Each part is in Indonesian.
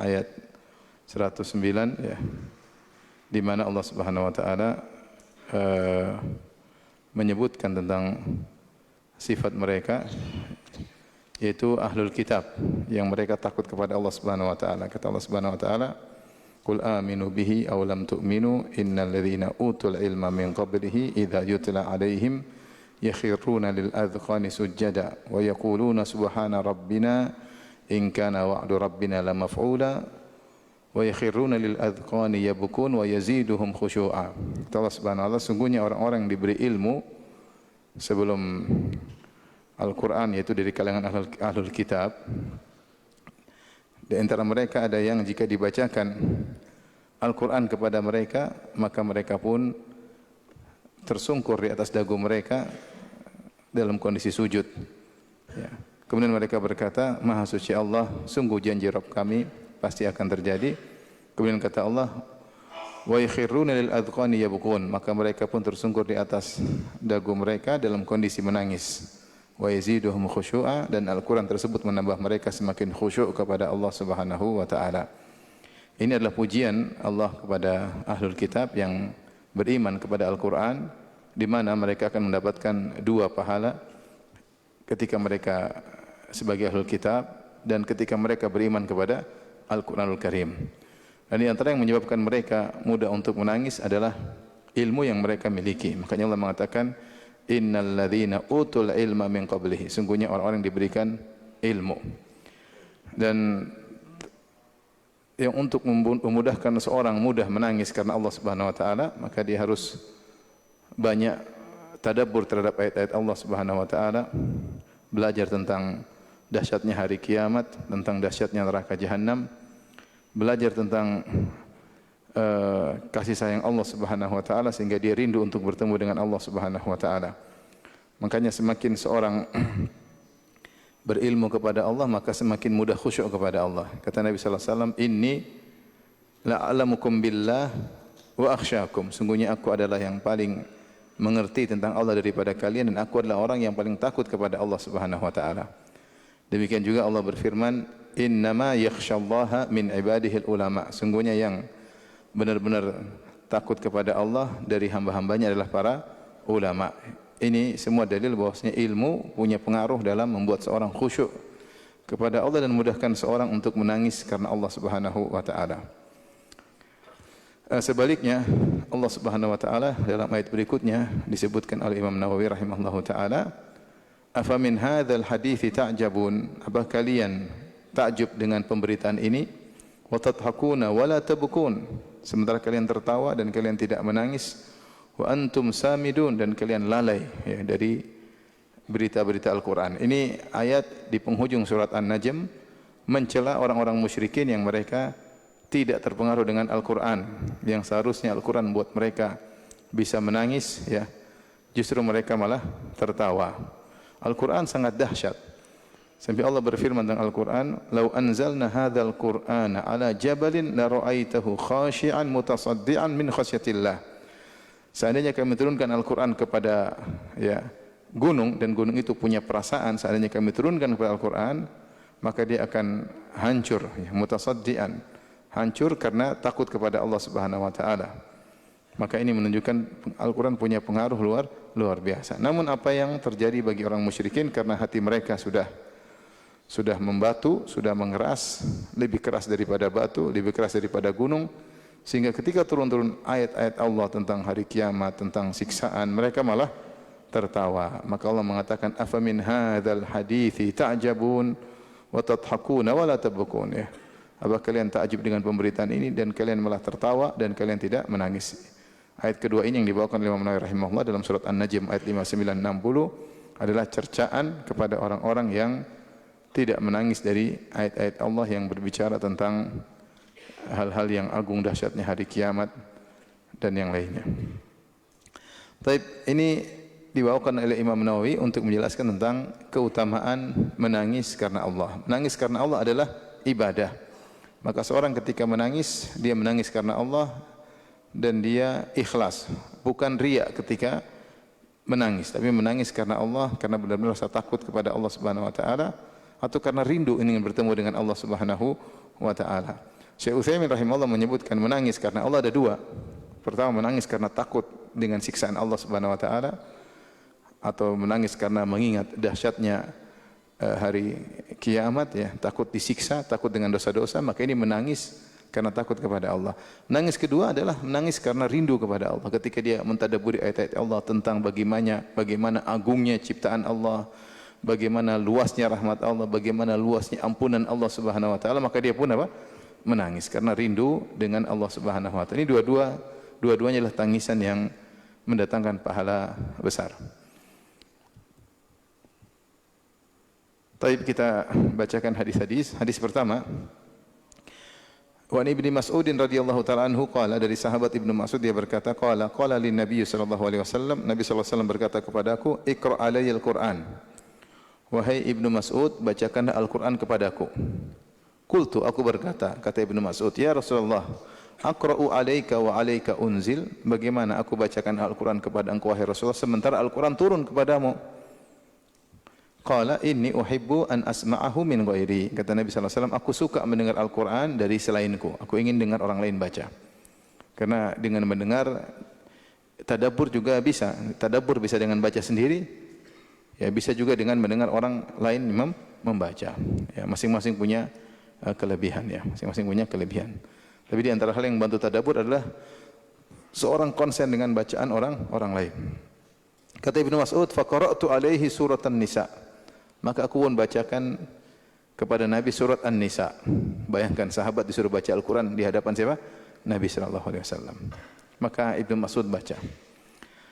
ayat 109 ya, di mana Allah Subhanahu wa taala menyebutkan tentang sifat mereka, yaitu ahlul kitab yang mereka takut kepada Allah Subhanahu wa taala. Kata Allah Subhanahu wa taala, "Qul aminu bihi aw lam tu'minu innal ladzina utul ilma min qablihi idza yutla 'alaihim yakhiruna lil adqani sujada wa yaquluna subhana rabbina in kana wa'du rabbina lamaf'ula wa yakhiruna lil adqani yabkun wa yaziduhum khushu'a." Kata Allah Subhanahu wa taala, sungguhnya orang-orang yang diberi ilmu sebelum Al-Quran, yaitu dari kalangan ahlul kitab, di antara mereka ada yang jika dibacakan Al-Quran kepada mereka, maka mereka pun tersungkur di atas dagu mereka dalam kondisi sujud. Ya. Kemudian mereka berkata, Maha suci Allah, sungguh janji Rabb kami pasti akan terjadi. Kemudian kata Allah, wa yakhruna lil adqani yabkun, maka mereka pun tersungkur di atas dagu mereka dalam kondisi menangis. Wa yaziduhum khusyu'a, dan Al-Quran tersebut menambah mereka semakin khusyuk kepada Allah Subhanahu wa taala. Ini adalah pujian Allah kepada ahlul kitab yang beriman kepada Al-Quran, di mana mereka akan mendapatkan dua pahala ketika mereka sebagai ahlul kitab dan ketika mereka beriman kepada Al-Quranul Karim. Dan di antara yang menyebabkan mereka mudah untuk menangis adalah ilmu yang mereka miliki. Makanya Allah mengatakan, innal ladzina utul ilma min qablihi, sungguhnya orang-orang yang diberikan ilmu. Dan yang untuk memudahkan seorang mudah menangis karena Allah Subhanahu wa taala, maka dia harus banyak tadabbur terhadap ayat-ayat Allah Subhanahu wa taala, belajar tentang dahsyatnya hari kiamat, tentang dahsyatnya neraka jahanam, belajar tentang kasih sayang Allah Subhanahu wa taala sehingga dia rindu untuk bertemu dengan Allah Subhanahu wa taala. Makanya semakin seorang berilmu kepada Allah, maka semakin mudah khusyuk kepada Allah. Kata Nabi sallallahu alaihi wasallam, "Inni la'alamukum billah wa akhsyakum." Sungguhnya aku adalah yang paling mengerti tentang Allah daripada kalian, dan aku adalah orang yang paling takut kepada Allah Subhanahu wa taala. Demikian juga Allah berfirman, "Innama yakhsyallaha min ibadihil ulama." Sungguhnya yang benar-benar takut kepada Allah dari hamba-hambanya adalah para ulama. Ini semua dalil bahwasanya ilmu punya pengaruh dalam membuat seorang khusyuk kepada Allah dan memudahkan seorang untuk menangis karena Allah Subhanahu wa taala. Sebaliknya, Allah Subhanahu wa taala dalam ayat berikutnya disebutkan oleh Imam Nawawi rahimahullahu taala, "Afa min hadzal hadithi ta'jabun?" Apa kalian takjub dengan pemberitaan ini? "Wa tadhakuna wa la tabkun." Sementara kalian tertawa dan kalian tidak menangis. Wa antum samidun, dan kalian lalai ya, dari berita-berita Al-Quran. Ini ayat di penghujung surat An-Najm mencela orang-orang musyrikin yang mereka tidak terpengaruh dengan Al-Quran, yang seharusnya Al-Quran buat mereka bisa menangis ya, justru mereka malah tertawa. Al-Quran sangat dahsyat. Sampai Allah berfirman tentang Al-Quran, "Lau anzalna hadzal Qur'ana 'ala jabalin la ra'aitahu khashi'an mutasaddian min khasyatillah." Seandainya kami turunkan Al-Quran kepada ya gunung, dan gunung itu punya perasaan, seandainya kami turunkan kepada Al-Quran, maka dia akan hancur ya, mutasaddian, hancur karena takut kepada Allah Subhanahu wa taala. Maka ini menunjukkan Al-Quran punya pengaruh luar biasa. Namun apa yang terjadi bagi orang musyrikin, karena hati mereka sudah membatu, sudah mengeras, lebih keras daripada batu, lebih keras daripada gunung, sehingga ketika turun-turun ayat-ayat Allah tentang hari kiamat, tentang siksaan, mereka malah tertawa. Maka Allah mengatakan, "Afa min hadzal hadithi ta'jabun wa tadhakuna wa la tabkun." Ya. Apa kalian takjub dengan pemberitaan ini dan kalian malah tertawa dan kalian tidak menangis? Ayat kedua ini yang dibawakan oleh Imam Nawawi rahimahullah dalam surat An-Najm ayat 59-60 adalah cercaan kepada orang-orang yang tidak menangis dari ayat-ayat Allah yang berbicara tentang hal-hal yang agung dahsyatnya hari kiamat dan yang lainnya. Baik, ini dibawakan oleh Imam Nawawi untuk menjelaskan tentang keutamaan menangis karena Allah. Menangis karena Allah adalah ibadah. Maka seorang ketika menangis, dia menangis karena Allah dan dia ikhlas, bukan riya ketika menangis, tapi menangis karena Allah, karena benar-benar rasa takut kepada Allah Subhanahu wa taala, atau karena rindu ingin bertemu dengan Allah Subhanahu wa taala. Syekh Utsaimin rahimahullah menyebutkan menangis karena Allah ada dua. Pertama, menangis karena takut dengan siksaan Allah Subhanahu wa taala, atau menangis karena mengingat dahsyatnya hari kiamat, ya, takut disiksa, takut dengan dosa-dosa, maka ini menangis karena takut kepada Allah. Menangis kedua adalah menangis karena rindu kepada Allah. Ketika dia mentadabburi ayat-ayat Allah tentang bagaimana agungnya ciptaan Allah, bagaimana luasnya rahmat Allah, bagaimana luasnya ampunan Allah Subhanahu wa taala, maka dia pun apa? Menangis karena rindu dengan Allah Subhanahu wa taala. Ini dua-duanya adalah tangisan yang mendatangkan pahala besar. Baik, kita bacakan hadis-hadis. Hadis pertama, wa Ibnu Mas'ud radhiyallahu taala anhu qala, dari sahabat Ibnu Mas'ud dia berkata, qala lin Nabi sallallahu alaihi wasallam, Nabi sallallahu alaihi wasallam berkata kepadaku, iqra alayyal Qur'an. Wahai Ibnu Mas'ud, bacakanlah Al-Qur'an kepadaku. Qultu, aku berkata, kata Ibnu Mas'ud, ya Rasulullah, aqra'u alaika wa alaika unzil. Bagaimana aku bacakan Al-Qur'an kepada engkau wahai Rasulullah sementara Al-Qur'an turun kepadamu? Qala inni uhibbu an asma'ahu min ghairi. Kata Nabi sallallahu alaihi wasallam, aku suka mendengar Al-Qur'an dari selainku. Aku ingin dengar orang lain baca. Karena dengan mendengar tadabbur juga bisa. Tadabbur bisa dengan baca sendiri. Ya, bisa juga dengan mendengar orang lain membaca. Ya, masing-masing punya kelebihan, ya. Masing-masing punya kelebihan. Tapi di antara hal yang membantu tadabbur adalah seorang konsen dengan bacaan orang lain. Kata Ibnu Mas'ud, fa qara'tu alaihi suratan nisa. Maka aku pun bacakan kepada Nabi surat An-Nisa. Bayangkan sahabat disuruh baca Al-Quran di hadapan siapa? Nabi sallallahu alaihi wasallam. Maka Ibnu Mas'ud baca.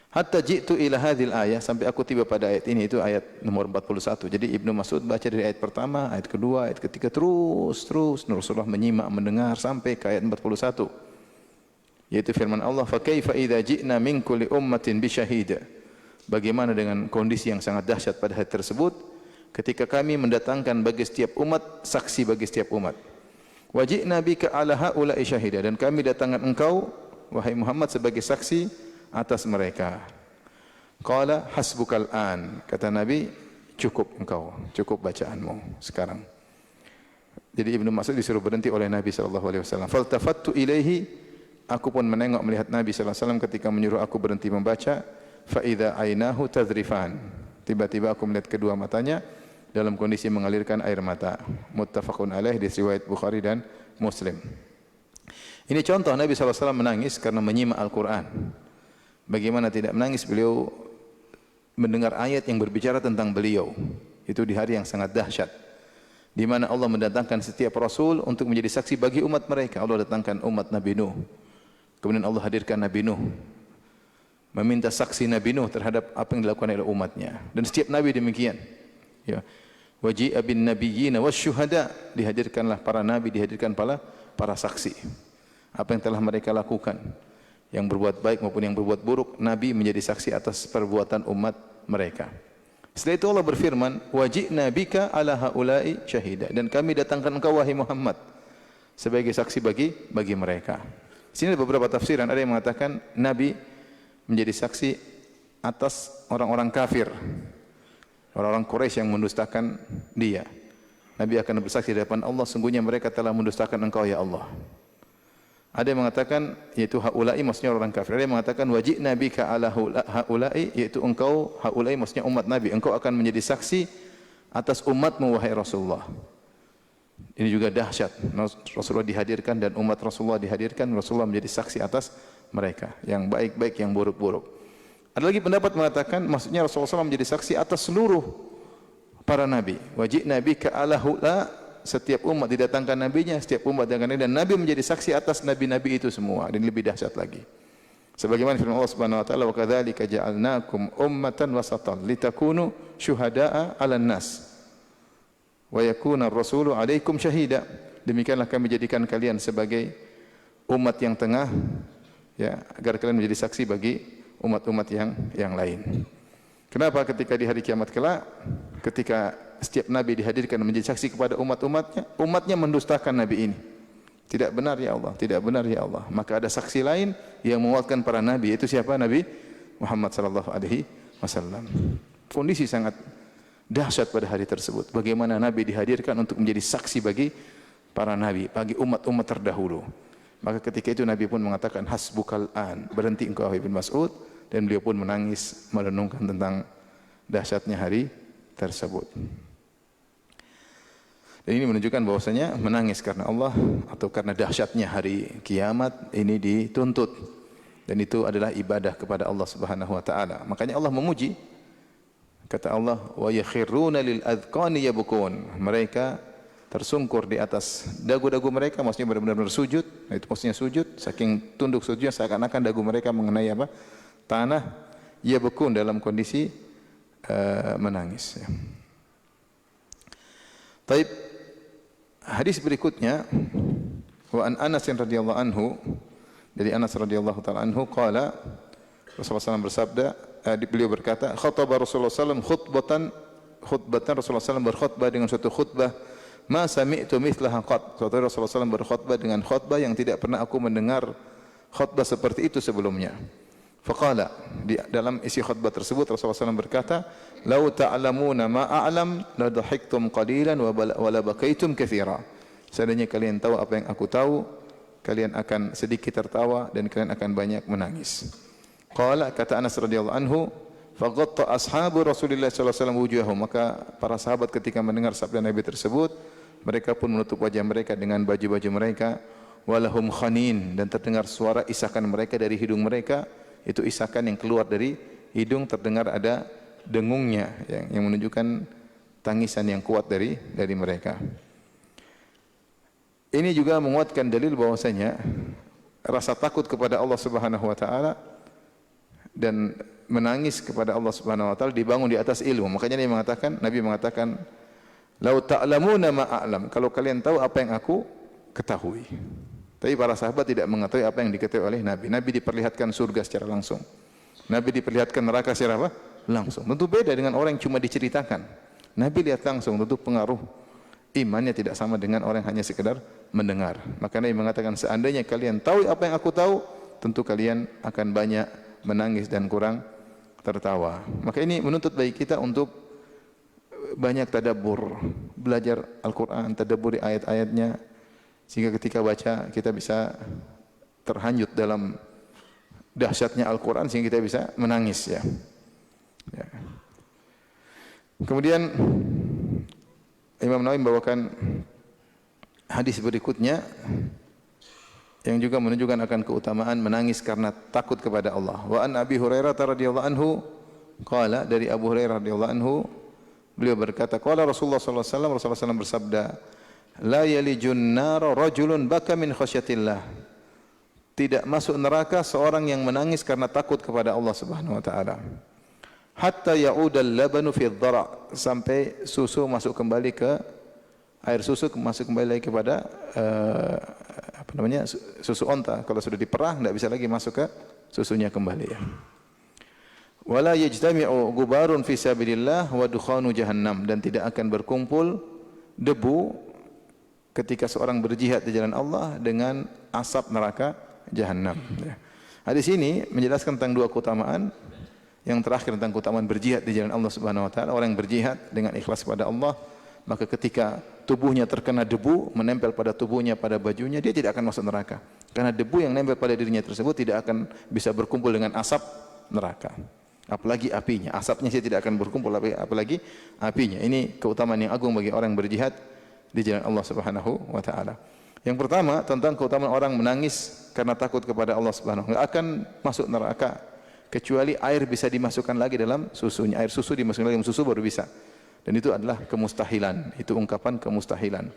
Hatta ji'tu ila hadhil ayah, sampai aku tiba pada ayat ini, itu ayat nomor 41. Jadi Ibnu Mas'ud baca dari ayat pertama, ayat kedua, ayat ketiga, terus Rasulullah menyimak, mendengar sampai ke ayat 41. Yaitu firman Allah, fa kaifa idza ji'na min kulli ummatin bi syahid. Bagaimana dengan kondisi yang sangat dahsyat pada hari tersebut ketika kami mendatangkan bagi setiap umat saksi bagi setiap umat. Wajibna bika ala haula'i syahida, dan kami datangkan engkau wahai Muhammad sebagai saksi atas mereka. Qala hasbukal an, kata Nabi, cukup engkau, cukup bacaanmu sekarang. Jadi Ibnu Mas'ud disuruh berhenti oleh Nabi sallallahu alaihi wasallam. Faltafattu ilaihi, aku pun menengok melihat Nabi sallallahu alaihi wasallam ketika menyuruh aku berhenti membaca. Fa idza ainahu tadrifan, tiba-tiba aku melihat kedua matanya dalam kondisi mengalirkan air mata. Muttafaqun alaih, di riwayat Bukhari dan Muslim. Ini contoh Nabi SAW menangis karena menyimak Al-Quran. Bagaimana tidak menangis beliau mendengar ayat yang berbicara tentang beliau. Itu di hari yang sangat dahsyat, di mana Allah mendatangkan setiap Rasul untuk menjadi saksi bagi umat mereka. Allah datangkan umat Nabi Nuh. Kemudian Allah hadirkan Nabi Nuh, meminta saksi Nabi Nuh terhadap apa yang dilakukan oleh umatnya. Dan setiap Nabi demikian. Ya. Waji'a bin nabiyyina wasyuhada, dihadirkanlah para nabi, dihadirkan para saksi. Apa yang telah mereka lakukan, yang berbuat baik maupun yang berbuat buruk, nabi menjadi saksi atas perbuatan umat mereka. Setelah itu Allah berfirman, waji'na bika ala haula'i syahida, dan kami datangkan engkau wahai Muhammad sebagai saksi bagi mereka. Sini ada beberapa tafsiran. Ada yang mengatakan nabi menjadi saksi atas orang-orang kafir, orang-orang Quraisy yang mendustakan dia. Nabi akan bersaksi di hadapan Allah, sungguhnya mereka telah mendustakan engkau ya Allah. Ada yang mengatakan yaitu haula'i, maksudnya orang kafir. Ada yang mengatakan wajibna bika ala haula'i, yaitu engkau, haula'i maksudnya umat Nabi, engkau akan menjadi saksi atas umatmu wahai Rasulullah. Ini juga dahsyat. Rasulullah dihadirkan dan umat Rasulullah dihadirkan, Rasulullah menjadi saksi atas mereka, yang baik-baik, yang buruk-buruk. Ada lagi pendapat mengatakan maksudnya Rasulullah SAW menjadi saksi atas seluruh para nabi. Wajibna bika ala haula, setiap umat didatangkan nabinya, setiap umat didatangkan, dan nabi menjadi saksi atas nabi-nabi itu semua. Dan lebih dahsyat lagi, sebagaimana firman Allah Subhanahu wa taala, wa kadzalika ja'alnakum ummatan wasatan litakunu syuhada'a 'alan nas wa yakuna ar-rasulu 'alaikum syahida. Demikianlah kami jadikan kalian sebagai umat yang tengah, ya, agar kalian menjadi saksi bagi umat-umat yang lain. Kenapa? Ketika di hari kiamat kelak, ketika setiap nabi dihadirkan menjadi saksi kepada umatnya mendustakan nabi ini. Tidak benar ya Allah, tidak benar ya Allah. Maka ada saksi lain yang menguatkan para nabi, itu siapa? Nabi Muhammad sallallahu alaihi wasallam. Kondisi sangat dahsyat pada hari tersebut. Bagaimana nabi dihadirkan untuk menjadi saksi bagi para nabi, bagi umat-umat terdahulu. Maka ketika itu Nabi pun mengatakan hasbukal an, berhenti engkau wahai Ibn Mas'ud, dan beliau pun menangis merenungkan tentang dahsyatnya hari tersebut. Dan ini menunjukkan bahwasanya menangis karena Allah atau karena dahsyatnya hari kiamat ini dituntut, dan itu adalah ibadah kepada Allah Subhanahu wa taala. Makanya Allah memuji, kata Allah, wa yakhiruna lil adqani yabkun, mereka tersungkur di atas dagu-dagu mereka, maksudnya benar-benar sujud. Itu maksudnya sujud, saking tunduk sujudnya seakan-akan dagu mereka mengenai apa? Tanah. Yabkun, dalam kondisi menangis. Taib, hadis berikutnya, wa an Anas radhiyallahu anhu, dari Anas radhiyallahu taala anhu qala, Rasulullah SAW bersabda, beliau berkata, khataba Rasulullah SAW khutbatan Rasulullah SAW berkhutbah dengan suatu khutbah, ma sami'tu mithlaha qat. Suatu Rasulullah SAW berkhutbah dengan khutbah yang tidak pernah aku mendengar khutbah seperti itu sebelumnya. Faqala, di dalam isi khutbah tersebut Rasulullah SAW berkata, lau ta'lamuna ma a'lam la dhahiktum qalilan wa la bakaitum katsira. Seandainya kalian tahu apa yang aku tahu, kalian akan sedikit tertawa dan kalian akan banyak menangis. Qala, kata Anas radhiyallahu anhu, faghatta ashabu Rasulillah sallallahu alaihi wasallam wujuhahum, maka para sahabat ketika mendengar sabda Nabi tersebut, mereka pun menutup wajah mereka dengan baju-baju mereka. Walahum khanin, dan terdengar suara isakan mereka dari hidung mereka. Itu isakan yang keluar dari hidung, terdengar ada dengungnya yang menunjukkan tangisan yang kuat dari mereka. Ini juga menguatkan dalil bahwasanya rasa takut kepada Allah Subhanahu wa taala dan menangis kepada Allah Subhanahu wa taala dibangun di atas ilmu. Makanya Nabi mengatakan, "Lau ta'lamuna ma a'lam." Kalau kalian tahu apa yang aku ketahui. Tapi para sahabat tidak mengetahui apa yang diketahui oleh Nabi. Nabi diperlihatkan surga secara langsung. Nabi diperlihatkan neraka secara apa? Langsung. Tentu beda dengan orang yang cuma diceritakan. Nabi lihat langsung, tentu pengaruh imannya tidak sama dengan orang yang hanya sekedar mendengar. Maka Nabi mengatakan, seandainya kalian tahu apa yang aku tahu, tentu kalian akan banyak menangis dan kurang tertawa. Maka ini menuntut bagi kita untuk banyak tadabbur, belajar Al-Quran, tadabburi ayat-ayatnya, sehingga ketika baca kita bisa terhanyut dalam dahsyatnya Al-Quran, sehingga kita bisa menangis ya. Kemudian Imam Nawawi membawakan hadis berikutnya yang juga menunjukkan akan keutamaan menangis karena takut kepada Allah. Wa an Abi Hurairah radhiyallahu anhu qala, dari Abu Hurairah radhiyallahu anhu beliau berkata, qala Rasulullah sallallahu alaihi wasallam, Rasulullah SAW bersabda, la yalijun nar rajulun baka min khasyatillah. Tidak masuk neraka seorang yang menangis karena takut kepada Allah Subhanahu wa taala. Hatta ya'udal labanu fi dhara, sampai susu masuk kembali ke air susu, masuk kembali lagi kepada susu onta. Kalau sudah diperah tidak bisa lagi masuk ke susunya kembali ya. Wala yajtami'u gubarun fi sabilillah wa dukhanu jahannam, dan tidak akan berkumpul debu ketika seorang berjihad di jalan Allah dengan asap neraka jahannam. Hadis ini menjelaskan tentang dua keutamaan. Yang terakhir tentang keutamaan berjihad di jalan Allah Subhanahu wa taala. Orang yang berjihad dengan ikhlas kepada Allah, maka ketika tubuhnya terkena debu, menempel pada tubuhnya, pada bajunya, dia tidak akan masuk neraka. Karena debu yang nempel pada dirinya tersebut tidak akan bisa berkumpul dengan asap neraka. Apalagi apinya. Asapnya sih tidak akan berkumpul, apalagi apinya. Ini keutamaan yang agung bagi orang yang berjihad di jalan Allah Subhanahu wa taala. Yang pertama tentang keutamaan orang menangis karena takut kepada Allah Subhanahu wa taala. Enggak akan masuk neraka kecuali air bisa dimasukkan lagi dalam susunya. Air susu dimasukkan lagi dalam susu baru bisa. Dan itu adalah kemustahilan. Itu ungkapan kemustahilan.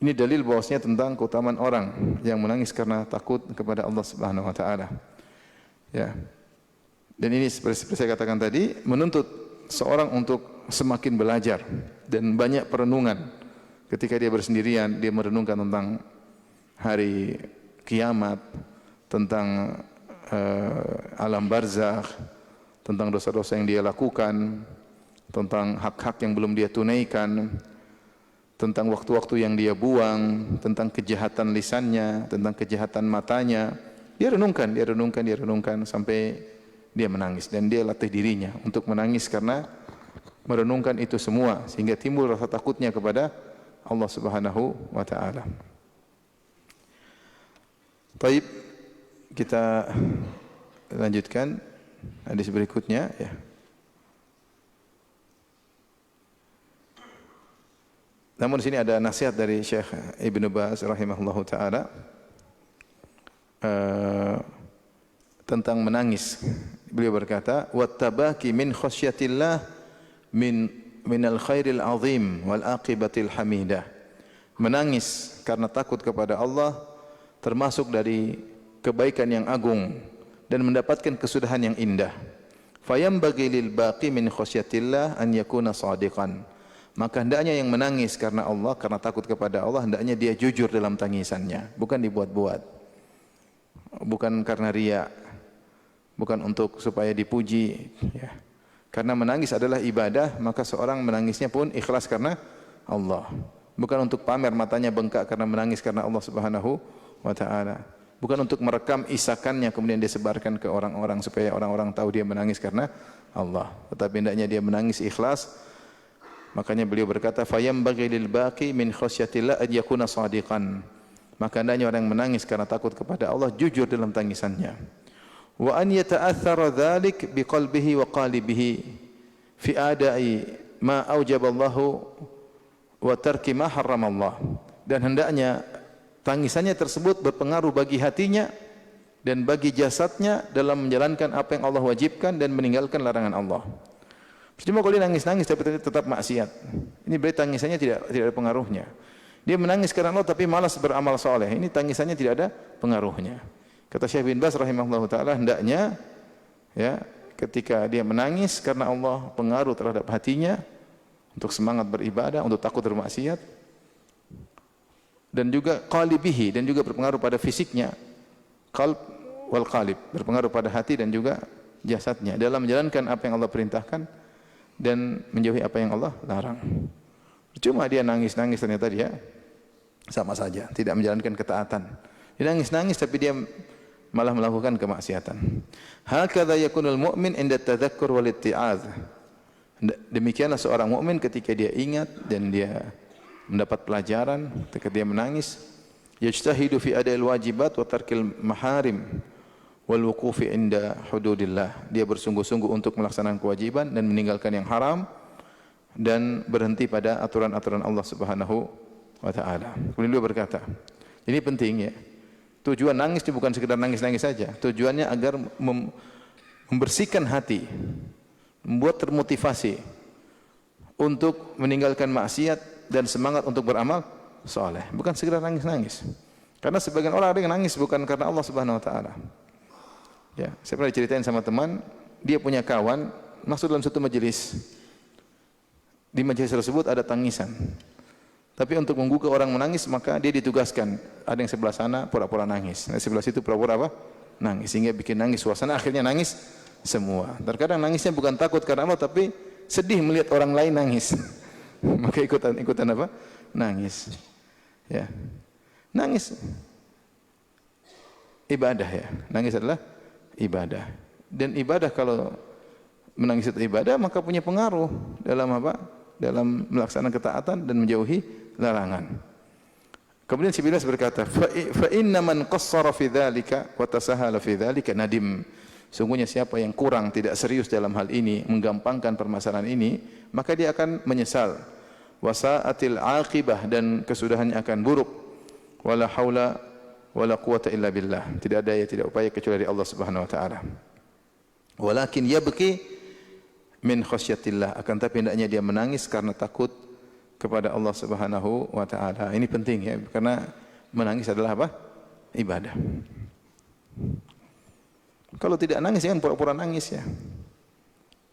Ini dalil bahwasanya tentang keutamaan orang yang menangis karena takut kepada Allah Subhanahu wa taala. Ya. Dan ini seperti saya katakan tadi, menuntut seorang untuk semakin belajar dan banyak perenungan. Ketika dia bersendirian, dia merenungkan tentang hari kiamat, tentang alam barzakh, tentang dosa-dosa yang dia lakukan, tentang hak-hak yang belum dia tunaikan, tentang waktu-waktu yang dia buang, tentang kejahatan lisannya, tentang kejahatan matanya. Dia renungkan sampai dia menangis, dan dia latih dirinya untuk menangis karena merenungkan itu semua, sehingga timbul rasa takutnya kepada Allah Subhanahu wa taala. Baik, kita lanjutkan hadis berikutnya ya. Namun di sini ada nasihat dari Syekh Ibnu Baz rahimahullahu taala tentang menangis. Beliau berkata, "Wattabaki min khasyatillah minal khairil azim wal aqibatil hamidah." Menangis karena takut kepada Allah termasuk dari kebaikan yang agung dan mendapatkan kesudahan yang indah. Fayambaghi lil baqi min khasyatillah an yakuna shadiqan. Maka hendaknya yang menangis karena Allah, karena takut kepada Allah, hendaknya dia jujur dalam tangisannya, bukan dibuat-buat. Bukan karena riya, bukan untuk supaya dipuji, ya. Karena menangis adalah ibadah, maka seorang menangisnya pun ikhlas karena Allah. Bukan untuk pamer matanya bengkak karena menangis karena Allah Subhanahu wa taala. Bukan untuk merekam isakannya kemudian dia sebarkan ke orang-orang supaya orang-orang tahu dia menangis karena Allah. Tetapi hendaknya dia menangis ikhlas. Makanya beliau berkata, "Fayambaghi lil baqi min khasyatillah an yakuna shadiqan." Maka hendaknya orang yang menangis karena takut kepada Allah jujur dalam tangisannya. Wa an yata'aththara dzalik biqalbihi wa qalibihi fi ada'i ma aujaballahu wa tarki ma harramallah. Dan hendaknya tangisannya tersebut berpengaruh bagi hatinya dan bagi jasadnya dalam menjalankan apa yang Allah wajibkan dan meninggalkan larangan Allah. Cuma kalau dia nangis-nangis tapi tetap maksiat, ini berarti tangisannya tidak ada pengaruhnya. Dia menangis karena Allah tapi malas beramal soleh, ini tangisannya tidak ada pengaruhnya. Kata Syekh bin Baz rahimahullah ta'ala, hendaknya ya ketika dia menangis karena Allah pengaruh terhadap hatinya untuk semangat beribadah, untuk takut bermaksiat, dan juga qalibihi, dan juga berpengaruh pada fisiknya, qalb wal qalib, berpengaruh pada hati dan juga jasadnya dalam menjalankan apa yang Allah perintahkan dan menjauhi apa yang Allah larang. Cuma dia nangis-nangis ternyata dia sama saja tidak menjalankan ketaatan. Dia nangis-nangis tapi dia malah melakukan kemaksiatan. Hakadha yakunul mu'min inda tadhakkur wal itti'adz. Demikianlah seorang mukmin ketika dia ingat dan dia mendapat pelajaran, ketika dia menangis, yajtahidu fi ada'il wajibat wa tarkil maharim wal wuqufi inda hududillah. Dia bersungguh-sungguh untuk melaksanakan kewajiban dan meninggalkan yang haram dan berhenti pada aturan-aturan Allah Subhanahu wa taala. Kemudian dia berkata, ini penting ya. Tujuan nangis itu bukan sekedar nangis-nangis saja. Tujuannya agar membersihkan hati, membuat termotivasi untuk meninggalkan maksiat dan semangat untuk beramal saleh. Bukan sekedar nangis-nangis. Karena sebagian orang ada yang nangis bukan karena Allah Subhanahu wa taala. Ya, saya pernah diceritain sama teman, dia punya kawan masuk dalam satu majelis. Di majelis tersebut ada tangisan. Tapi untuk menggugah orang menangis maka dia ditugaskan. Ada yang sebelah sana pura-pura nangis, nah, sebelah situ pura-pura apa? Nangis, sehingga bikin nangis suasana, akhirnya nangis semua. Terkadang nangisnya bukan takut karena Allah, tapi sedih melihat orang lain nangis. Maka ikutan apa? Nangis. Ya. Nangis ibadah ya. Nangis adalah ibadah. Dan ibadah kalau menangis itu ibadah maka punya pengaruh dalam apa? Dalam melaksanakan ketaatan dan menjauhi larangan. Kemudian si Bilas berkata, fa inna man qassara fi dzalika wa tasahala fi dzalika nadim. Sungguhnya siapa yang kurang, tidak serius dalam hal ini, menggampangkan permasalahan ini, maka dia akan menyesal. Wasa'atil aqibah, dan kesudahannya akan buruk. Wala haula wala quwata illa billah. Tidak daya, tidak upaya kecuali dari Allah Subhanahu wa taala. Walakin yabki min khasyatillah, akan tapi hendaknya dia menangis karena takut kepada Allah Subhanahu wa taala. Ini penting ya, karena menangis adalah apa? Ibadah. Kalau tidak nangis jangan pura-pura nangis ya.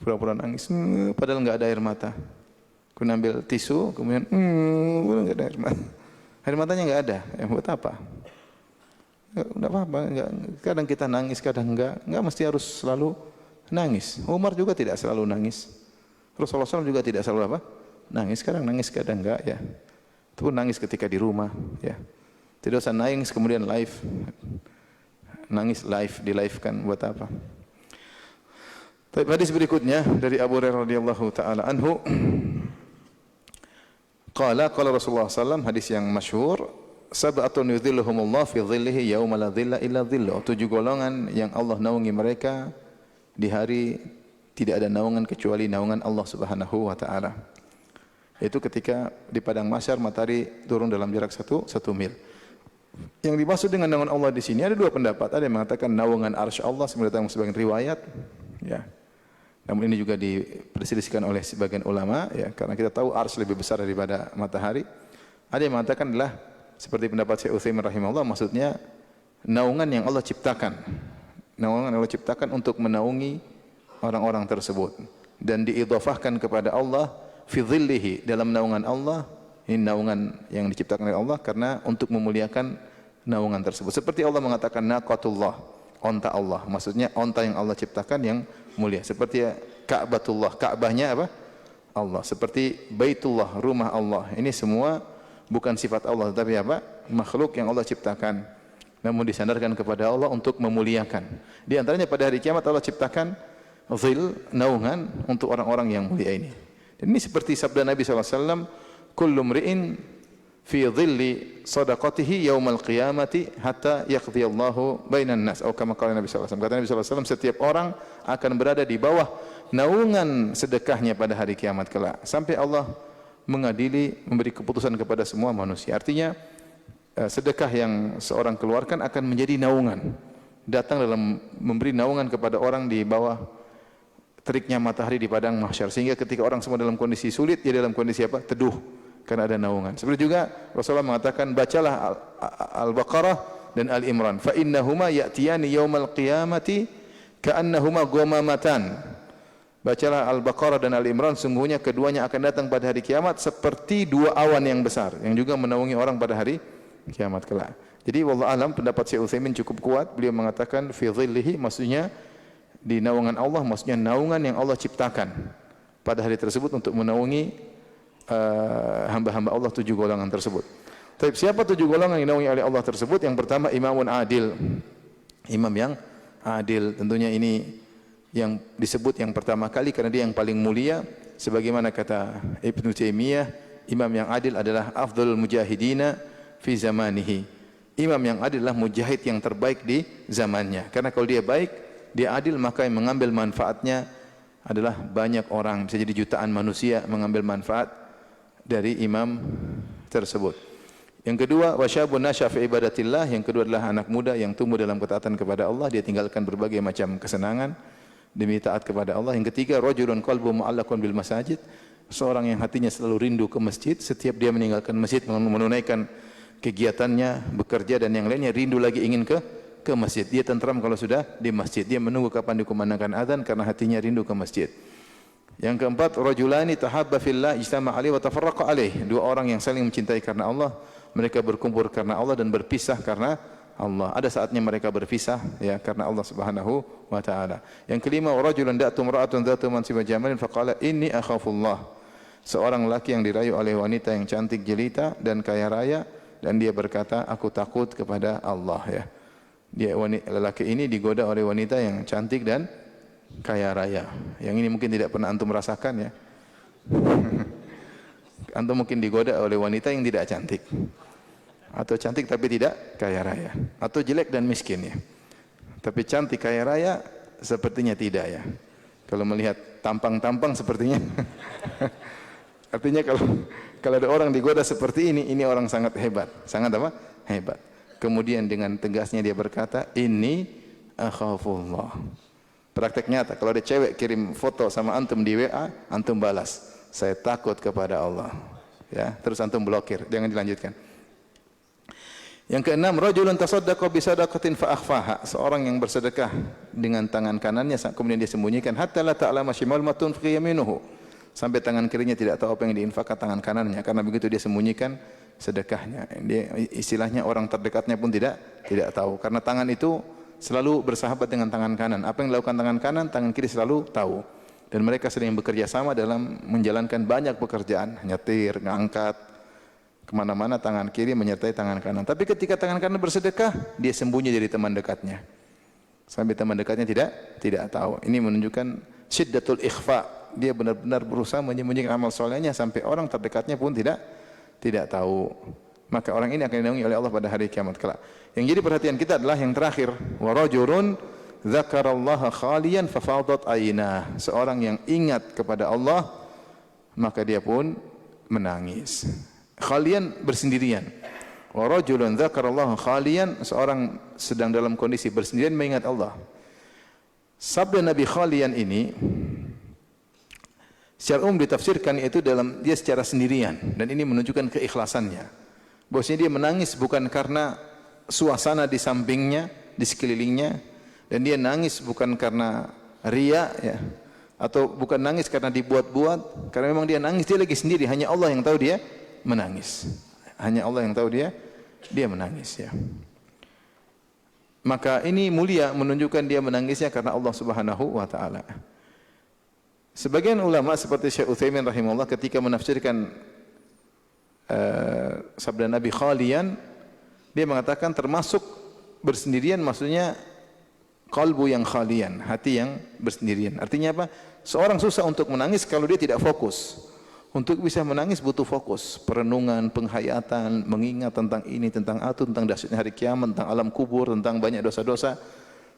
Pura-pura nangis padahal enggak ada air mata. Kemudian ambil tisu, kemudian enggak ada air mata. Air matanya enggak ada. Ya buat apa? Enggak apa-apa, enggak. Kadang kita nangis, kadang enggak mesti harus selalu nangis. Umar juga tidak selalu nangis. Rasulullah SAW juga tidak selalu apa? Nangis. Kadang nangis, kadang enggak ya. Itu pun nangis ketika di rumah ya. Tidak usah nangis kemudian live. Nangis live, di-live-kan buat apa? Tapi hadis berikutnya dari Abu Hurairah radhiyallahu taala anhu, Qala Rasulullah SAW, hadis yang masyhur, sab'atun yudhilluhumullah fi dhillihi yauma la dhilla illa dhilluh. 7 golongan yang Allah naungi mereka di hari tidak ada naungan kecuali naungan Allah Subhanahu wa taala. Itu ketika di padang mahsyar matahari turun dalam jarak 1 mil. Yang dimaksud dengan naungan Allah di sini ada 2 pendapat. Ada yang mengatakan naungan arsy Allah sebagian riwayat, ya. Namun ini juga diperselisihkan oleh sebagian ulama, ya, karena kita tahu arsy lebih besar daripada matahari. Ada yang mengatakan adalah seperti pendapat Syekh Utsaimin rahimahullah, maksudnya naungan yang Allah ciptakan. Naungan yang Allah ciptakan untuk menaungi orang-orang tersebut dan diidhafahkan kepada Allah fi dhillihi, dalam naungan Allah. Ini naungan yang diciptakan oleh Allah karena untuk memuliakan naungan tersebut. Seperti Allah mengatakan naqatullah, onta Allah. Maksudnya onta yang Allah ciptakan yang mulia. Seperti Ka'batullah, Ka'bahnya apa? Allah. Seperti Baitullah, rumah Allah. Ini semua bukan sifat Allah, tetapi apa? Makhluk yang Allah ciptakan. Namun disandarkan kepada Allah untuk memuliakan. Di antaranya pada hari kiamat Allah ciptakan zil, naungan untuk orang-orang yang mulia ini. Dan ini seperti sabda Nabi SAW, kullu mri'in fi dhilli sadaqatihi yaumal qiyamati hatta yaqdiyallahu bainan nas. Atau kama qala Nabi SAW. Kata Nabi SAW, setiap orang akan berada di bawah naungan sedekahnya pada hari kiamat kelak. Sampai Allah mengadili, memberi keputusan kepada semua manusia. Artinya, sedekah yang seorang keluarkan akan menjadi naungan. Datang dalam memberi naungan kepada orang di bawah teriknya matahari di padang mahsyar. Sehingga ketika orang semua dalam kondisi sulit, dia dalam kondisi apa? Teduh. Karena ada naungan. Seperti juga Rasulullah mengatakan, bacalah Al-Baqarah dan Al-Imran. Fa innahuma ya'tiyani yaumal qiyamati ka'annahuma ghamamatan. Bacalah Al-Baqarah dan Al-Imran, sungguhnya keduanya akan datang pada hari kiamat seperti 2 awan yang besar yang juga menaungi orang pada hari kiamat kelak. Jadi wallahu alam, pendapat Syekh Utsaimin cukup kuat. Beliau mengatakan fi dhillihi, maksudnya di naungan Allah, maksudnya naungan yang Allah ciptakan pada hari tersebut untuk menaungi hamba-hamba Allah 7 golongan tersebut. Tapi siapa 7 golongan yang dinaungi oleh Allah tersebut? Yang pertama, imamun adil. Imam yang adil. Tentunya ini yang disebut yang pertama kali karena dia yang paling mulia. Sebagaimana kata Ibnu Taimiyah, imam yang adil adalah afdhalul mujahidina fi zamanihi. Imam yang adil adalah mujahid yang terbaik di zamannya. Karena kalau dia baik, dia adil, maka yang mengambil manfaatnya adalah banyak orang. Bisa jadi jutaan manusia mengambil manfaat dari imam tersebut. Yang kedua, wasyabun nasya fi ibadatillah. Yang kedua adalah anak muda yang tumbuh dalam ketaatan kepada Allah. Dia tinggalkan berbagai macam kesenangan demi taat kepada Allah. Yang ketiga, rajulun qalbu mu'allaqun bil masajid. Seorang yang hatinya selalu rindu ke masjid. Setiap dia meninggalkan masjid, menunaikan kegiatannya, bekerja dan yang lainnya, rindu lagi ingin ke masjid. Dia tentram kalau sudah di masjid. Dia menunggu kapan dikumandangkan azan karena hatinya rindu ke masjid. Yang keempat, rajulani tahabba fillah ijtama'a alaihi wa tafarraqa alaihi. 2 orang yang saling mencintai karena Allah, mereka berkumpul karena Allah dan berpisah karena Allah. Ada saatnya mereka berpisah, ya, karena Allah Subhanahu wa taala. Yang kelima, rajulun da'tu imra'atun dzatu mansibin jamalin faqala inni akhafullah. Seorang laki yang dirayu oleh wanita yang cantik jelita dan kaya raya dan dia berkata, aku takut kepada Allah, ya. Lelaki ini digoda oleh wanita yang cantik dan kaya raya. Yang ini mungkin tidak pernah antum merasakan, ya. Antum mungkin digoda oleh wanita yang tidak cantik, atau cantik tapi tidak kaya raya, atau jelek dan miskin, ya. Tapi cantik kaya raya sepertinya tidak, ya. Kalau melihat tampang-tampang sepertinya artinya kalau ada orang digoda seperti ini orang sangat hebat. Sangat apa? Hebat. Kemudian dengan tegasnya dia berkata, inni akhafullah. Praktek nyata, kalau ada cewek kirim foto sama antum di WA, antum balas, saya takut kepada Allah, ya. Terus antum blokir, jangan dilanjutkan. Yang keenam, rajulun tasaddaqa bi sadaqatin fa akhfaha. Seorang yang bersedekah dengan tangan kanannya kemudian dia sembunyikan, hatta la ta'lama shimal matun fi yaminuhu. Sampai tangan kirinya tidak tahu apa yang diinfakkan tangan kanannya, karena begitu dia sembunyikan sedekahnya. Dia istilahnya orang terdekatnya pun tidak tahu, karena tangan itu selalu bersahabat dengan tangan kanan. Apa yang dilakukan tangan kanan, tangan kiri selalu tahu. Dan mereka sering bekerja sama dalam menjalankan banyak pekerjaan, nyetir, ngangkat, kemana-mana tangan kiri menyertai tangan kanan. Tapi ketika tangan kanan bersedekah, dia sembunyi dari teman dekatnya. Sampai teman dekatnya tidak tahu. Ini menunjukkan syiddatul ikhfa. Dia benar-benar berusaha menyembunyikan amal solehnya sampai orang terdekatnya pun tidak tidak tahu. Maka orang ini akan dinaungi oleh Allah pada hari kiamat kelak. Yang jadi perhatian kita adalah yang terakhir, wa rajulun dzakarallaha khaliyan fafadat aynah. Seorang yang ingat kepada Allah maka dia pun menangis. Khaliyan bersendirian. Wa rajulun dzakarallaha khaliyan, seorang sedang dalam kondisi bersendirian mengingat Allah. Sabda Nabi khaliyan ini secara umum ditafsirkan yaitu dalam dia secara sendirian, dan ini menunjukkan keikhlasannya. Bahwasanya dia menangis bukan karena suasana di sampingnya, di sekelilingnya, dan dia nangis bukan karena riya ya, atau bukan nangis karena dibuat-buat, karena memang dia nangis dia lagi sendiri, hanya Allah yang tahu dia menangis. Hanya Allah yang tahu dia menangis ya. Maka ini mulia, menunjukkan dia menangisnya karena Allah Subhanahu wa taala. Sebagian ulama seperti Syekh Utsaimin rahimahullah ketika menafsirkan sabda Nabi khaliyan, dia mengatakan termasuk bersendirian maksudnya qalbu yang khalian, hati yang bersendirian. Artinya apa? Seorang susah untuk menangis kalau dia tidak fokus. Untuk bisa menangis butuh fokus, perenungan, penghayatan, mengingat tentang ini, tentang itu, tentang dahsyatnya hari kiamat, tentang alam kubur, tentang banyak dosa-dosa.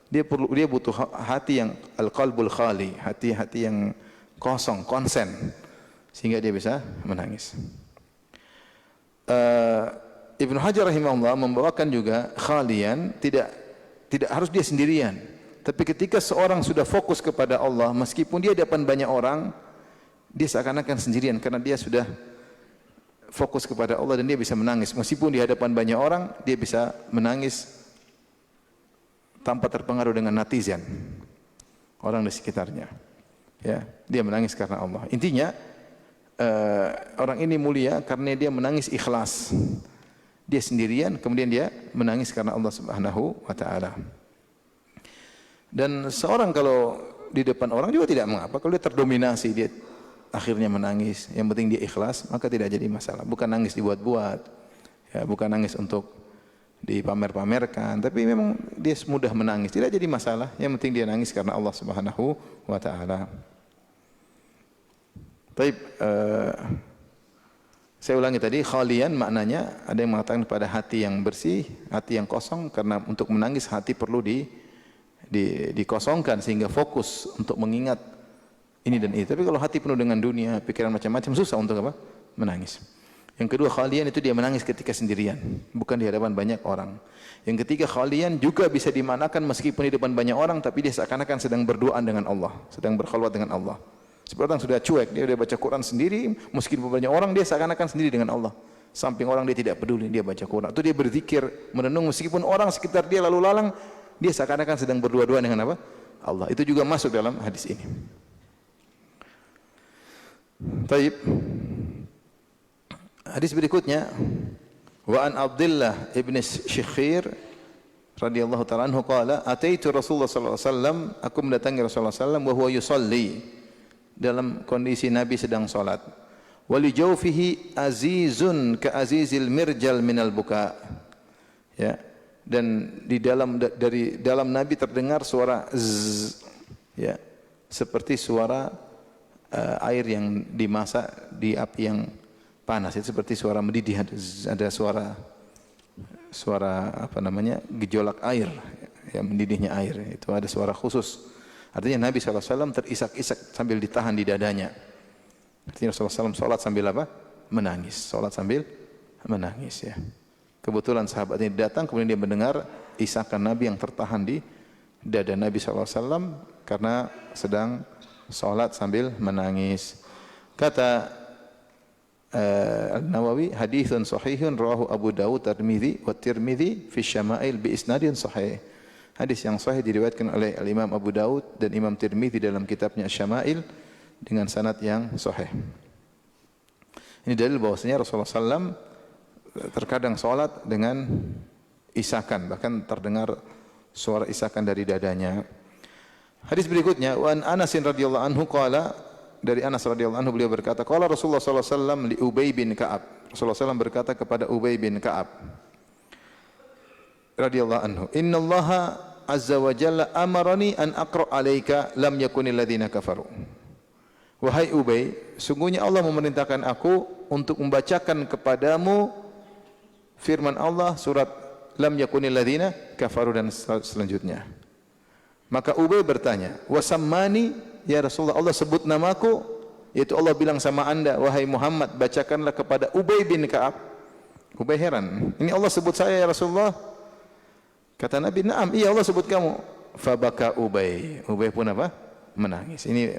Dia butuh hati yang al-qalbul khali, hati-hati yang kosong, konsen, sehingga dia bisa menangis. Ibnu Hajar rahimahullah membawakan juga khalian tidak harus dia sendirian. Tapi ketika seorang sudah fokus kepada Allah, meskipun dia di depan banyak orang, dia seakan-akan sendirian karena dia sudah fokus kepada Allah dan dia bisa menangis. Meskipun di hadapan banyak orang, dia bisa menangis tanpa terpengaruh dengan netizen, orang di sekitarnya. Ya, dia menangis karena Allah. Intinya orang ini mulia karena dia menangis ikhlas. Dia sendirian, kemudian dia menangis karena Allah Subhanahu wa taala. Dan seorang kalau di depan orang juga tidak mengapa, kalau dia terdominasi, dia akhirnya menangis, yang penting dia ikhlas, maka tidak jadi masalah. Bukan nangis dibuat-buat, ya, bukan nangis untuk dipamer-pamerkan, tapi memang dia mudah menangis, tidak jadi masalah. Yang penting dia nangis karena Allah Subhanahu wa taala. Baik, saya ulangi tadi, khalian maknanya ada yang mengatakan pada hati yang bersih, hati yang kosong, karena untuk menangis hati perlu dikosongkan sehingga fokus untuk mengingat ini dan itu. Tapi kalau hati penuh dengan dunia, pikiran macam-macam, susah untuk apa? Menangis. Yang kedua, khalian itu dia menangis ketika sendirian, bukan di hadapan banyak orang. Yang ketiga, khalian juga bisa dimaknakan meskipun di depan banyak orang, tapi dia seakan-akan sedang berdoa dengan Allah, sedang berkhalwat dengan Allah. Seperti orang sudah cuek, dia sudah baca Quran sendiri, meskipun banyak orang, dia seakan-akan sendiri dengan Allah. Samping orang dia tidak peduli, dia baca Quran. Itu dia berzikir, merenung, meskipun orang sekitar dia lalu lalang, dia seakan-akan sedang berdua-dua dengan apa? Allah. Itu juga masuk dalam hadis ini. Baik. Hadis berikutnya, wa an Abdullah ibn Syikhir radhiyallahu ta'ala anhu qala ataitu Rasulullah sallallahu alaihi wasallam, aku mendatangi Rasulullah sallallahu alaihi wasallam wa huwa yusalli, dalam kondisi Nabi sedang salat. Wa li jawfihi azizun ka azizil mirjal minal buka. Ya. Dan dari dalam Nabi terdengar suara zzz, ya, seperti suara air yang dimasak di api yang panas, itu seperti suara mendidih, ada suara apa namanya, gejolak air, yang mendidihnya air, itu ada suara khusus. Artinya Nabi SAW terisak-isak sambil ditahan di dadanya. Artinya Rasulullah SAW sholat sambil apa? Menangis. Sholat sambil menangis ya. Kebetulan sahabat ini datang, kemudian dia mendengar isakan Nabi yang tertahan di dada Nabi SAW karena sedang sholat sambil menangis. Kata Al-Nawawi, hadithun sahihun rawahu Abu Dawud Tirmidzi wa Tirmidzi fi Syama'il bi isnadin sahih. Hadis yang sahih diriwayatkan oleh Al-Imam Abu Dawud dan Imam Tirmidzi dalam kitabnya Syama'il dengan sanad yang sahih. Ini dalil bahwasanya Rasulullah SAW terkadang sholat dengan isakan, bahkan terdengar suara isakan dari dadanya. Hadis berikutnya, wa an Anas radhiyallahu anhu qala, dari Anas radhiyallahu anhu beliau berkata, qala Rasulullah sallallahu alaihi wasallam li Ubay bin Ka'ab. Rasulullah SAW berkata kepada Ubay bin Ka'ab radhiyallahu anhu, innallaha azza wa jalla amarani an aqra alayka lam yakunil ladzina kafaru. Wahai Ubay, sungguhnya Allah memerintahkan aku untuk membacakan kepadamu firman Allah surat Lam yakunil ladzina kafaru dan selanjutnya. Maka Ubay bertanya, "Wasammani ya Rasulullah, Allah sebut namaku?" Yaitu Allah bilang sama anda, "Wahai Muhammad, bacakanlah kepada Ubay bin Ka'ab." Ubay heran, "Ini Allah sebut saya ya Rasulullah?" Kata Nabi, "Na'am, iya Allah sebut kamu." Fabaka Ubay. Ubay pun apa? Menangis. Ini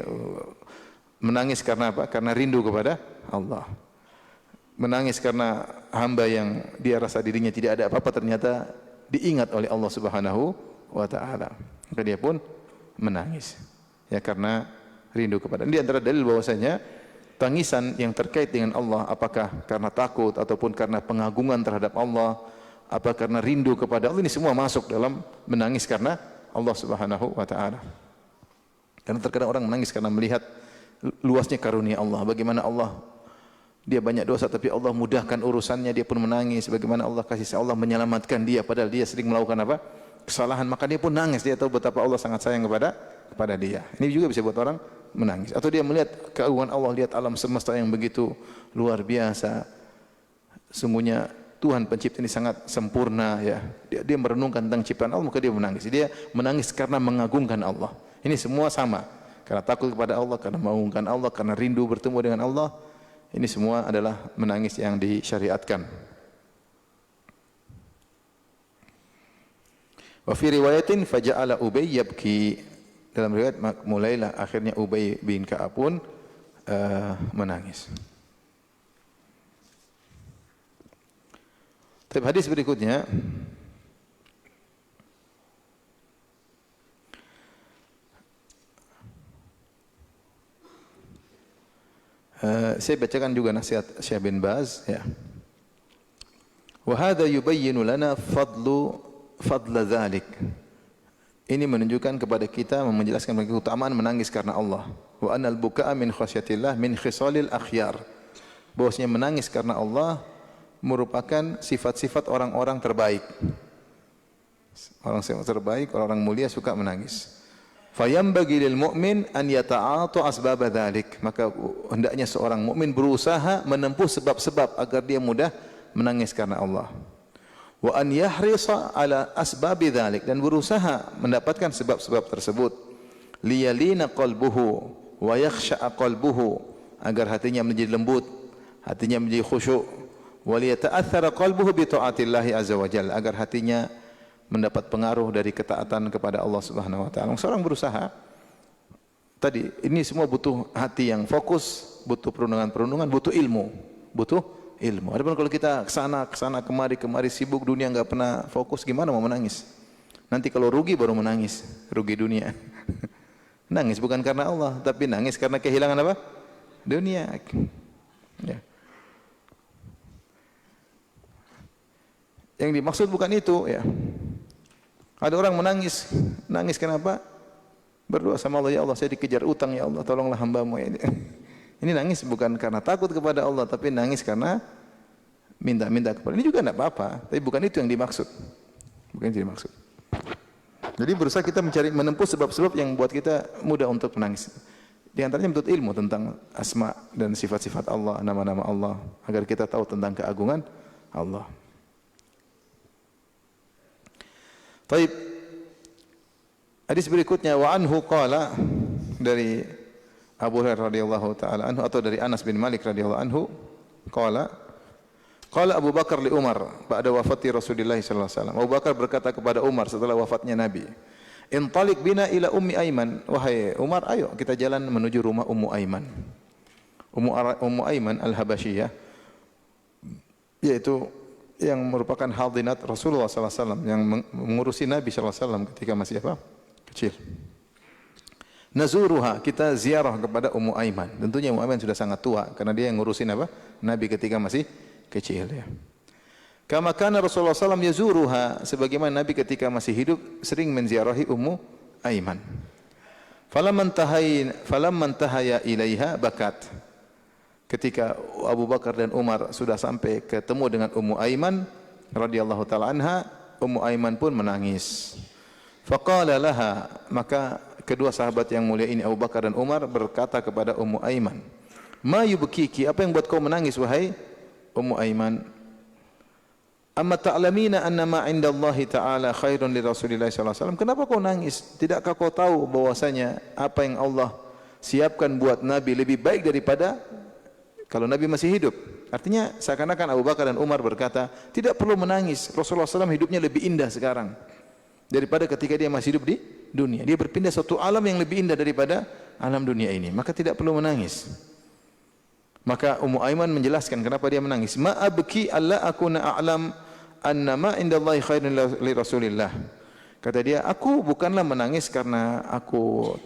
menangis karena apa? Karena rindu kepada Allah. Menangis karena hamba yang dia rasa dirinya tidak ada apa-apa ternyata diingat oleh Allah Subhanahu wa taala. Maka dia pun menangis. Ya karena rindu kepada. Ini antara dalil bahwasanya tangisan yang terkait dengan Allah apakah karena takut ataupun karena pengagungan terhadap Allah, apa karena rindu kepada Allah, ini semua masuk dalam menangis karena Allah Subhanahu wa taala. Karena terkadang orang menangis karena melihat luasnya karunia Allah, bagaimana Allah dia banyak dosa tapi Allah mudahkan urusannya, dia pun menangis. Bagaimana Allah kasih Allah menyelamatkan dia padahal dia sering melakukan apa? Kesalahan, maka dia pun nangis. Dia tahu betapa Allah sangat sayang kepada dia. Ini juga bisa buat orang menangis. Atau dia melihat keagungan Allah, lihat alam semesta yang begitu luar biasa. Sungguhnya Tuhan pencipta ini sangat sempurna ya. Dia merenungkan tentang ciptaan Allah, maka dia menangis. Dia menangis karena mengagungkan Allah. Ini semua sama. Karena takut kepada Allah, karena mengagungkan Allah, karena rindu bertemu dengan Allah. Ini semua adalah menangis yang disyariatkan. Wa fi riwayatin faja'ala Ubay yabki. Dalam riwayat mulailah akhirnya Ubay bin Ka'ab pun menangis. Tapi hadis berikutnya saya bacakan juga nasihat Syekh bin Baz ya. Wa hadza yubayyinu lana fadla dzalik. Ini menunjukkan kepada kita, menjelaskan bagi keutamaan menangis karena Allah. Wa anal bukaa min khasyatillah min khisalil akhyar. Bahwasanya menangis karena Allah merupakan sifat-sifat orang-orang terbaik. Orang terbaik, orang mulia suka menangis. Fayambagi lil mu'min an yata'atu asbab dzalik. Maka hendaknya seorang mukmin berusaha menempuh sebab-sebab agar dia mudah menangis karena Allah. Wa an yahrisa ala asbab dzalik, dan berusaha mendapatkan sebab-sebab tersebut. Liyalina qalbuhu wa yakhsha'a qalbuhu, agar hatinya menjadi lembut, hatinya menjadi khusyuk. Wa liyata'aththara qalbuhu bi ta'atillahi azza wa jalla, agar hatinya mendapat pengaruh dari ketaatan kepada Allah Subhanahu wa taala. Seorang berusaha tadi, ini semua butuh hati yang fokus, butuh perundungan-perundungan, butuh ilmu, Adapun kalau kita kesana kemari sibuk dunia, enggak pernah fokus, gimana mau menangis? Nanti kalau rugi baru menangis, rugi dunia. Nangis bukan karena Allah, tapi nangis karena kehilangan apa? Dunia. Ya. Yang dimaksud bukan itu ya. Ada orang menangis kenapa? Berdoa sama Allah, ya Allah saya dikejar utang, ya Allah tolonglah hamba-Mu ini. Ini nangis bukan karena takut kepada Allah, tapi nangis karena minta-minta kepada. Ini juga tidak apa-apa, tapi bukan itu yang dimaksud. Bukan itu yang dimaksud. Jadi berusaha kita menempuh sebab-sebab yang buat kita mudah untuk menangis. Di antaranya menuntut ilmu tentang asma dan sifat-sifat Allah, nama-nama Allah, agar kita tahu tentang keagungan Allah. Baik. Hadis berikutnya, wa anhu qala, dari Abu Hurairah radhiyallahu taala anhu, atau dari Anas bin Malik radhiyallahu anhu, qala Abu Bakar li Umar ba'da wafati Rasulullah sallallahu alaihi wasallam. Abu Bakar berkata kepada Umar setelah wafatnya Nabi, "Intaliq bina ila Ummi Aiman." Wahai Umar, ayo kita jalan menuju rumah Ummu Aiman. Ummu Aiman Al-Habasyiyah, yaitu yang merupakan hadinat Rasulullah sallallahu alaihi wasallam, yang mengurusi Nabi sallallahu alaihi wasallam ketika masih apa? Kecil. Nazuruha, kita ziarah kepada Ummu Aiman. Tentunya Ummu Aiman sudah sangat tua karena dia yang ngurusin apa? Nabi ketika masih kecil ya. Kama kana Rasulullah SAW yazuruha, sebagaimana Nabi ketika masih hidup sering menziarahi Ummu Aiman. Falamman tahaya ilaiha bakat. Ketika Abu Bakar dan Umar sudah sampai ketemu dengan Ummu Aiman radhiyallahu taala anha, Ummu Aiman pun menangis. Faqala laha, maka kedua sahabat yang mulia ini Abu Bakar dan Umar berkata kepada Ummu Aiman, "Ma yubkiki? Apa yang buat kau menangis wahai Ummu Aiman? Amma ta'lamina anna ma 'inda Allah Ta'ala khairun li Rasulillah sallallahu alaihi wasallam." Kenapa kau nangis? Tidakkah kau tahu bahwasanya apa yang Allah siapkan buat Nabi lebih baik daripada kalau Nabi masih hidup? Artinya seakan-akan Abu Bakar dan Umar berkata, tidak perlu menangis. Rasulullah SAW hidupnya lebih indah sekarang daripada ketika dia masih hidup di dunia. Dia berpindah suatu alam yang lebih indah daripada alam dunia ini. Maka tidak perlu menangis. Maka Ummu Aiman menjelaskan kenapa dia menangis. Ma abki alla akuna a'lam anna ma indallahi khairun li Rasulillah. Kata dia, aku bukanlah menangis karena aku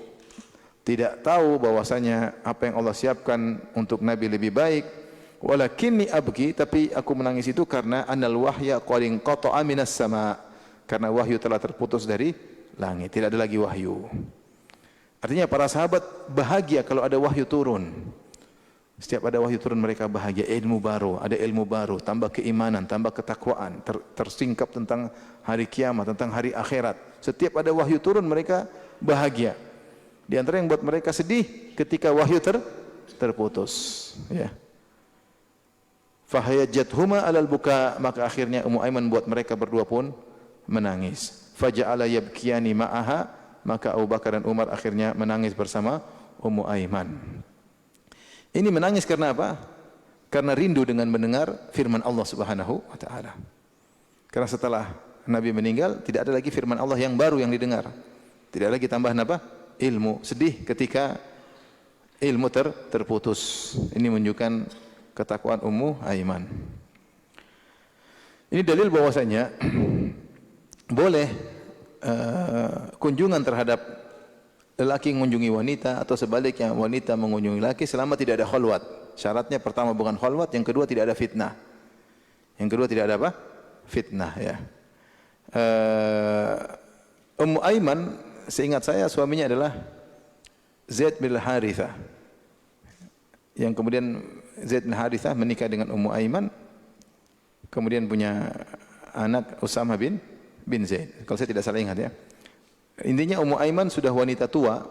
tidak tahu bahwasanya apa yang Allah siapkan untuk Nabi lebih baik. Walakinni abki, tapi aku menangis itu karena annal wahya qad inqata'a minas sama'. Karena wahyu telah terputus dari langit, tidak ada lagi wahyu. Artinya para sahabat bahagia kalau ada wahyu turun. Setiap ada wahyu turun mereka bahagia, ilmu baru, ada ilmu baru, tambah keimanan, tambah ketakwaan, tersingkap tentang hari kiamat, tentang hari akhirat. Setiap ada wahyu turun mereka bahagia. Di antara yang buat mereka sedih ketika wahyu terputus, ya. Fahayajathuma alal buka, maka akhirnya Ummu Aiman buat mereka berdua pun menangis. Faja'ala yabkiyani ma'aha, maka Abu Bakar dan Umar akhirnya menangis bersama Ummu Aiman. Ini menangis karena apa? Karena rindu dengan mendengar firman Allah Subhanahu wa taala. Karena setelah Nabi meninggal tidak ada lagi firman Allah yang baru yang didengar. Tidak lagi tambahan apa? Ilmu. Sedih ketika ilmu terputus. Ini menunjukkan ketakwaan Ummu Aiman. Ini dalil bahwasanya boleh kunjungan terhadap lelaki mengunjungi wanita atau sebaliknya wanita mengunjungi lelaki selama tidak ada khalwat. Syaratnya pertama bukan khalwat, yang kedua tidak ada fitnah. Yang kedua tidak ada apa? Fitnah, ya. Ummu Aiman, seingat saya suaminya adalah Zaid bin Harithah. Yang kemudian Zaid bin Harithah menikah dengan Ummu Aiman, kemudian punya anak Usamah bin Zaid. Kalau saya tidak salah ingat, ya. Intinya Ummu Aiman sudah wanita tua,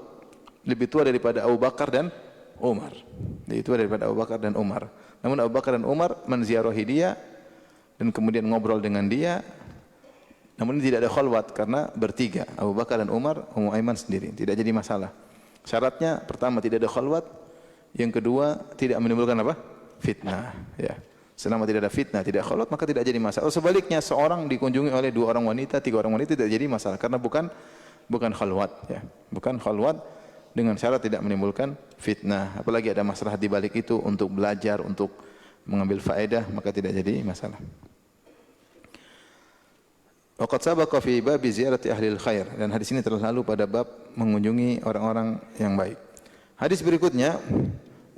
lebih tua daripada Abu Bakar dan Umar. Lebih tua daripada Abu Bakar dan Umar. Namun Abu Bakar dan Umar menziarahi dia dan kemudian ngobrol dengan dia. Namun ini tidak ada khalwat karena bertiga, Abu Bakar dan Umar, Ummu Aiman sendiri. Tidak jadi masalah. Syaratnya pertama tidak ada khalwat, yang kedua tidak menimbulkan apa? Fitnah, ya. Selama tidak ada fitnah, tidak khalwat, maka tidak jadi masalah. Sebaliknya seorang dikunjungi oleh 2 orang wanita, 3 orang wanita, tidak jadi masalah karena bukan khalwat, ya. Bukan khalwat dengan syarat tidak menimbulkan fitnah. Apalagi ada masalah di balik itu untuk belajar, untuk mengambil faedah, maka tidak jadi masalah. Waqad sabaqa fi bab ziyarati ahli khair, dan hadis ini telah lalu pada bab mengunjungi orang-orang yang baik. Hadis berikutnya,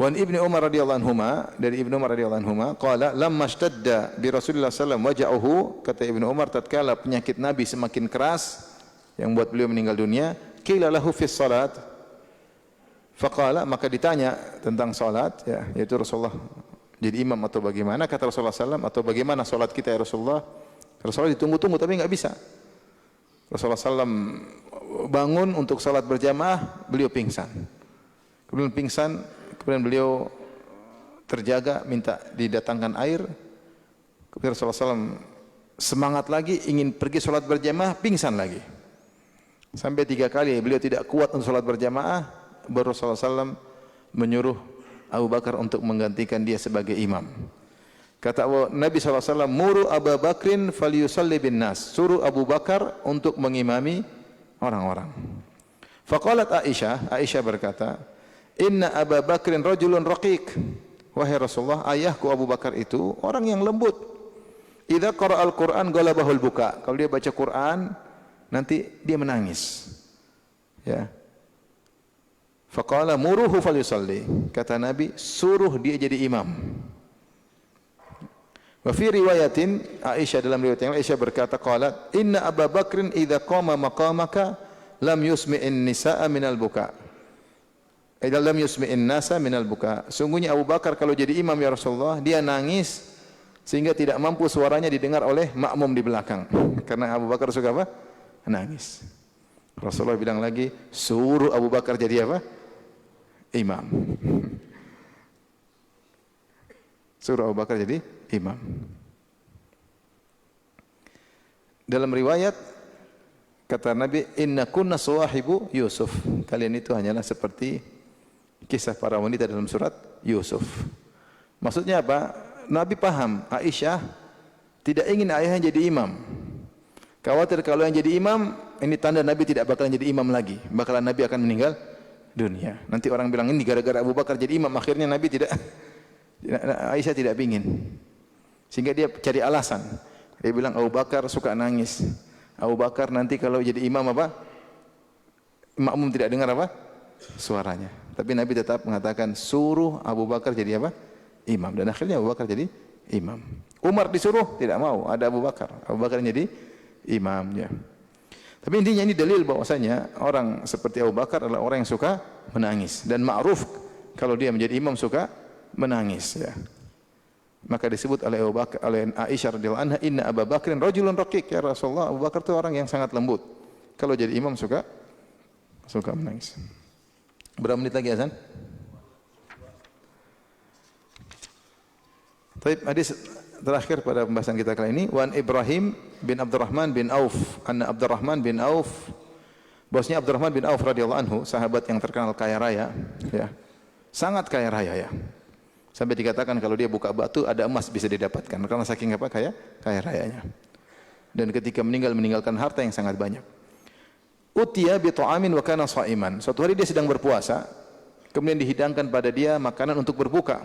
wan Ibnu Umar radhiyallahu anhuma, dari Ibnu Umar radhiyallahu anhuma qala lamma ishtadda bi Rasulillah sallallahu alaihi wasallam waja'uhu, kata Ibnu Umar tatkala penyakit Nabi semakin keras yang buat beliau meninggal dunia, qila lahu fi salat faqala, maka ditanya tentang salat, ya, yaitu Rasulullah jadi imam atau bagaimana, kata Rasulullah sallallahu alaihi wasallam, atau bagaimana salat kita ya Rasulullah? Rasulullah ditunggu-tunggu tapi enggak bisa. Rasulullah sallallahu alaihi wasallam bangun untuk salat berjamaah, beliau pingsan. Kemudian beliau terjaga, minta didatangkan air. Kemudian Rasulullah SAW semangat lagi, ingin pergi sholat berjamaah, pingsan lagi. Sampai 3 kali beliau tidak kuat untuk sholat berjamaah, baru Rasulullah SAW menyuruh Abu Bakar untuk menggantikan dia sebagai imam. Kata Nabi SAW, muru Abu Bakrin falyusalli bin nas, suruh Abu Bakar untuk mengimami orang-orang. Faqalat Aisyah berkata, inna Abu Bakrin rajulun raqiq. Wahai Rasulullah, ayahku Abu Bakar itu orang yang lembut. Idza qara'al Qur'an galabahul buka. Kalau dia baca Quran, nanti dia menangis. Ya. Faqala muruhu falyusalli. Kata Nabi, suruh dia jadi imam. Wa fi riwayatin Aisyah, dalam riwayat yang Aisyah berkata qalat, inna Abu Bakrin idza qama maqamaka lam yusmi'in nisaa minal buka. Lam yusmi'in nasa minal buka. Sungguhnya Abu Bakar kalau jadi imam ya Rasulullah, dia nangis sehingga tidak mampu suaranya didengar oleh makmum di belakang. Karena Abu Bakar suka apa? Nangis. Rasulullah bilang lagi, suruh Abu Bakar jadi apa? Imam. Suruh Abu Bakar jadi imam. Dalam riwayat kata Nabi, inna kunna sawahibu Yusuf. Kalian itu hanyalah seperti kisah para wanita dalam surat Yusuf. Maksudnya apa? Nabi paham Aisyah tidak ingin ayahnya jadi imam. Khawatir kalau yang jadi imam, ini tanda Nabi tidak bakalan jadi imam lagi. Bakalan Nabi akan meninggal dunia. Nanti orang bilang ini gara-gara Abu Bakar jadi imam. Akhirnya Nabi tidak, Aisyah tidak ingin. Sehingga dia cari alasan. Dia bilang Abu Bakar suka nangis. Abu Bakar nanti kalau jadi imam apa? Makmum tidak dengar apa? Suaranya. Tapi Nabi tetap mengatakan suruh Abu Bakar jadi apa? Imam. Dan akhirnya Abu Bakar jadi imam. Umar disuruh tidak mau, ada Abu Bakar. Abu Bakar jadi imamnya. Tapi intinya ini dalil bahwasanya orang seperti Abu Bakar adalah orang yang suka menangis dan ma'ruf kalau dia menjadi imam suka menangis ya. Maka disebut oleh Abu Bakar, oleh Aisyah radhiyallahu anha, inna Abu Bakrin rajulun raqiq ya Rasulullah. Abu Bakar itu orang yang sangat lembut. Kalau jadi imam suka menangis. Berapa menit lagi azan? Baik, hadis terakhir pada pembahasan kita kali ini, wan Ibrahim bin Abdurrahman bin Auf, anna Abdurrahman bin Auf, bosnya Abdurrahman bin Auf radhiyallahu anhu, sahabat yang terkenal kaya raya, ya. Sangat kaya raya ya. Sampai dikatakan kalau dia buka batu ada emas bisa didapatkan karena saking apa kaya rayanya. Dan ketika meninggalkan harta yang sangat banyak. Utiya bi ta'amin wa kana sha'iman. Suatu hari dia sedang berpuasa, kemudian dihidangkan pada dia makanan untuk berbuka.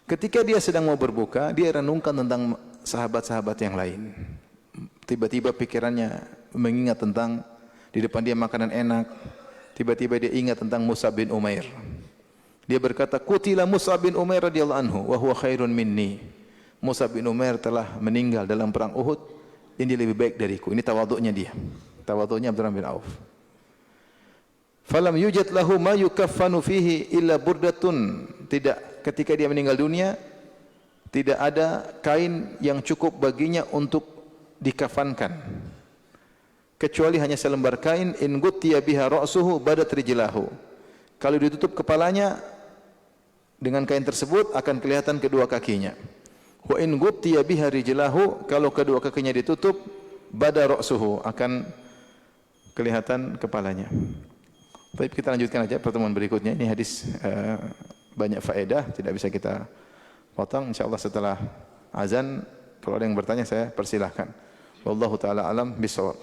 Ketika dia sedang mau berbuka, dia renungkan tentang sahabat-sahabat yang lain. Tiba-tiba pikirannya mengingat tentang di depan dia makanan enak. Tiba-tiba dia ingat tentang Mus'ab bin Umair. Dia berkata, "Qutila Mus'ab bin Umair radhiyallahu anhu wa huwa khairun minni." Mus'ab bin Umair telah meninggal dalam perang Uhud. Ini lebih baik dariku. Ini tawadhu'nya dia. Tawadhu'nya Abdurrahman bin Auf. Falam yujad lahu ma yukaffanu fihi illa burdatun. Tidak, ketika dia meninggal dunia, tidak ada kain yang cukup baginya untuk dikafankan. Kecuali hanya selembar kain, in guttiya biha ra'suhu badat rijlahu. Kalau ditutup kepalanya dengan kain tersebut akan kelihatan kedua kakinya. Wa in guttiya biha rijlahu, kalau kedua kakinya ditutup, bada ra'suhu, akan kelihatan kepalanya. Baik, kita lanjutkan aja pertemuan berikutnya. Ini hadis banyak faedah, tidak bisa kita potong. Insyaallah setelah azan kalau ada yang bertanya saya persilahkan. Wallahu taala alam bisawab.